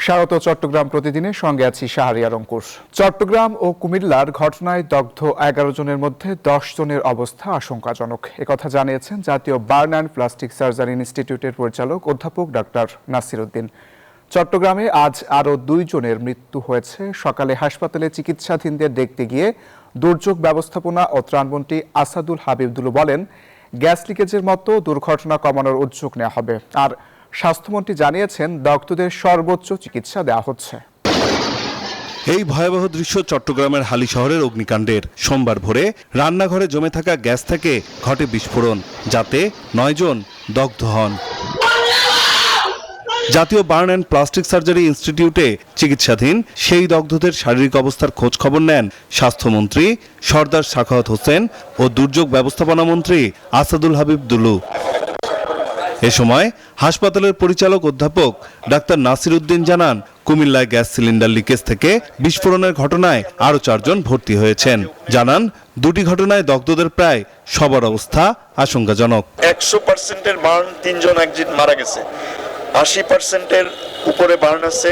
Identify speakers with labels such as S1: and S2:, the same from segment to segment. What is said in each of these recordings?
S1: স্বাগত চট্টগ্রাম প্রতিদিনে, সঙ্গে আছি শাহরিয়ার অঙ্কুশ। চট্টগ্রাম ও কুমিল্লার ঘটনায় দগ্ধ 11 জনের মধ্যে 10 জনের অবস্থা আশঙ্কাজনক, একথা জানিয়েছেন জাতীয় বার্ন অ্যান্ড প্লাস্টিক সার্জারি ইনস্টিটিউটের পরিচালক অধ্যাপক ডাক্তার নাসির উদ্দিন। চট্টগ্রামে আজ আরও 2 জনের মৃত্যু হয়েছে। সকালে হাসপাতালে চিকিৎসাধীনদের দেখতে গিয়ে দুর্যোগ ব্যবস্থাপনা ও ত্রাণমন্ত্রী আসাদুল হাবিব বলেন, গ্যাস লিকেজের মতো দুর্ঘটনা কমানোর উদ্যোগ নেওয়া হবে। আর স্বাস্থ্যমন্ত্রী জানিয়েছেন, দগ্ধদের সর্বোচ্চ চিকিৎসা দেওয়া হচ্ছে।
S2: এই ভয়াবহ দৃশ্য চট্টগ্রামের হালি শহরের অগ্নিকাণ্ডের। সোমবার ভোরে রান্নাঘরে জমে থাকা গ্যাস থেকে ঘটে বিস্ফোরণ, যাতে 9 জন দগ্ধ হন। জাতীয় বার্ন অ্যান্ড প্লাস্টিক সার্জারি ইনস্টিটিউটে চিকিৎসাধীন সেই দগ্ধদের শারীরিক অবস্থার খোঁজ খবর নেন স্বাস্থ্যমন্ত্রী সরদার সাখাওয়াত হোসেন ও দুর্যোগ ব্যবস্থাপনা মন্ত্রী আসাদুল হাবিব দুলু। এ সময় হাসপাতালের পরিচালক অধ্যাপক ডাক্তার নাসির উদ্দিন জানান, কুমিল্লায় গ্যাস সিলিন্ডার লিকেজ থেকে বিস্ফোরণের ঘটনায় আরও 4 জন ভর্তি হয়েছেন। জানান, 2টি ঘটনায় দগ্ধদের প্রায় সবার অবস্থা আশঙ্কাজনক।
S3: 100%-এর বার্ন 3 জন একজন মারা গেছে, 80%-এর উপরে বার্ন আছে,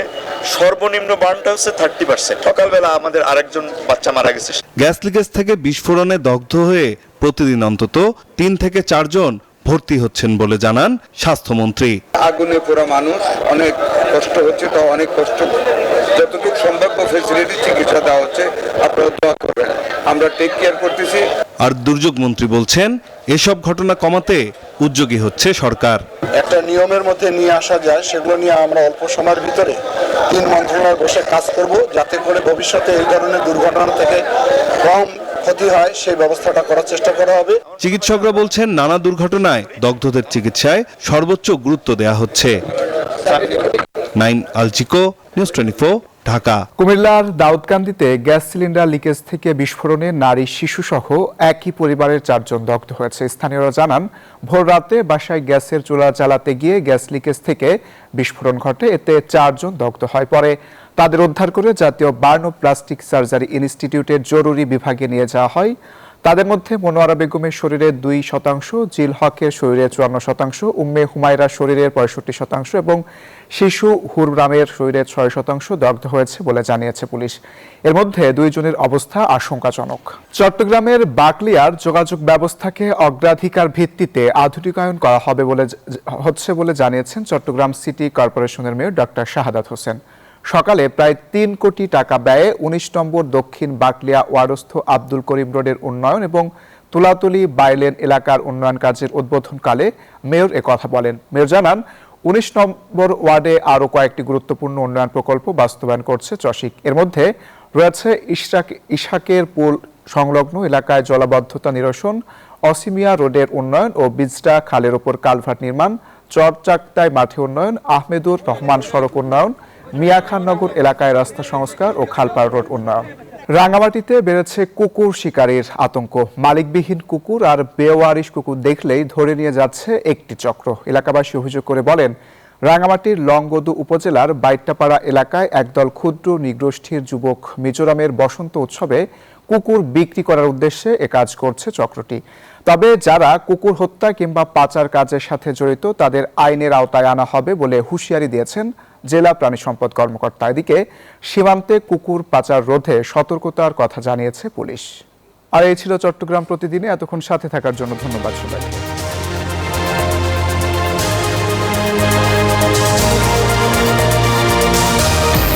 S3: সর্বনিম্ন বার্নটা হচ্ছে 30%। সকালবেলা আমাদের আরেকজন বাচ্চা মারা গেছে।
S2: গ্যাস লিকেজ থেকে বিস্ফোরণে দগ্ধ হয়ে প্রতিদিন অন্তত 3 থেকে 4 জন ভর্তি হচ্ছেন বলে জানান স্বাস্থ্যমন্ত্রী।
S4: আগুনে পোড়া মানুষ, অনেক কষ্ট হচ্ছে, তো অনেক কষ্ট, যতটুকু সম্ভাব্য ফেসিলিটি চিকিৎসা দেওয়া হচ্ছে, আপনারা দোয়া করবেন, আমরা টেক কেয়ার করতেছি।
S2: আর দুর্যোগ মন্ত্রী বলছেন, এসব ঘটনা কমাতে উদ্যোগী হচ্ছে সরকার।
S5: একটা নিয়মের মধ্যে নিয়ে আসা যায়, সেগুলো নিয়ে আমরা অল্প সময়ের ভিতরে 3 মন্ত্রণালয় বসে কাজ করব, যাতে করে ভবিষ্যতে এই ধরনের দুর্ঘটনা থেকে কম ক্ষতি হয়, সেই ব্যবস্থাটা করার চেষ্টা করা হবে।
S2: চিকিৎসকরা বলছেন, নানা দুর্ঘটনায় দগ্ধদের চিকিৎসায় সর্বোচ্চ গুরুত্ব দেওয়া হচ্ছে। নাইম আলচিকো, নিউজ 24, ঢাকা।
S1: কুমিল্লার দাউদকান্দিতে গ্যাস সিলিন্ডার লিকেজ থেকে বিস্ফোরণে নারী, শিশুসহ একই পরিবারের 4 জন দগ্ধ হয়েছে। স্থানীয়রা জানান, ভোর রাতে বাসায় গ্যাসের চুলা জ্বালাতে গিয়ে গ্যাস লিকেজ থেকে বিস্ফোরণ ঘটে, এতে 4 জন দগ্ধ হয়। পরে তাদের উদ্ধার করে জাতীয় বার্ন ও প্লাস্টিক সার্জারি ইনস্টিটিউটের জরুরি বিভাগে নিয়ে যাওয়া হয়। তাদের মধ্যে মনোয়ারা বেগমের শরীরে 2%, জিল হকের শরীরে 54%, উম্মে হুমায়রার শরীরের 65% এবং শিশু হুররামের শরীরে 6% দগ্ধ হয়েছে বলে জানিয়েছে পুলিশ। এর মধ্যে 2 জনের অবস্থা আশঙ্কাজনক। চট্টগ্রামের বাকলিয়ার যোগাযোগ ব্যবস্থাকে অগ্রাধিকার ভিত্তিতে আধুনিকায়ন করা হচ্ছে বলে জানিয়েছেন চট্টগ্রাম সিটি কর্পোরেশনের মেয়র ডক্টর শাহাদাত হোসেন। সকালে প্রায় 3 কোটি টাকা ব্যয়ে 19 নম্বর দক্ষিণ বাকলিয়া ওয়ার্ডস্থ আব্দুল করিম রোডের উন্নয়ন এবং তুলাতুলি বাইলেন এলাকার উন্নয়ন কাজের উদ্বোধনকালে মেয়র একথা বলেন। মেয়র জানান, 19 নম্বর ওয়ার্ডে আরও কয়েকটি গুরুত্বপূর্ণ উন্নয়ন প্রকল্প বাস্তবায়ন করছে চসিক। এর মধ্যে রয়েছে ইশাকের পুল সংলগ্ন এলাকায় জলাবদ্ধতা নিরসন, অসিমিয়া রোডের উন্নয়ন ও বিজটা খালের ওপর কালভার্ট নির্মাণ, চরচাকতায় মাঠে উন্নয়ন, আহমেদুর রহমান সড়ক উন্নয়ন, মিয়াখাননগর এলাকায় রাস্তা সংস্কার ও খালপাড় রোড উন্নয়ন। রাঙামাটিতে বেড়েছে কুকুর শিকারীর আতঙ্ক। মালিকবিহীন কুকুর আর বেওয়ারিশ কুকুর দেখলেই ধরে নিয়ে যাচ্ছে একটি চক্র। এলাকাবাসী অভিযোগ করে বলেন, রাঙামাটির লংগদু উপজেলার বাইট্টাপাড়া এলাকায় একদল ক্ষুদ্র নৃগোষ্ঠীর যুবক মিজোরামের বসন্ত উৎসবে কুকুর বিক্রি করার উদ্দেশ্যে এ কাজ করছে চক্রটি। তবে যারা কুকুর হত্যা কিংবা পাচার কাজের সাথে জড়িত, তাদের আইনের আওতায় আনা হবে বলে হুঁশিয়ারি দিয়েছেন জেলা প্রাণী সম্পদ কর্মকর্তা। এদিকে সীমান্তে কুকুর পাচার রোধে সতর্কতার কথা জানিয়েছে পুলিশ। আর এই ছিল চট্টগ্রাম প্রতিদিনে। এতক্ষণ সাথে থাকার জন্য ধন্যবাদ সবাইকে।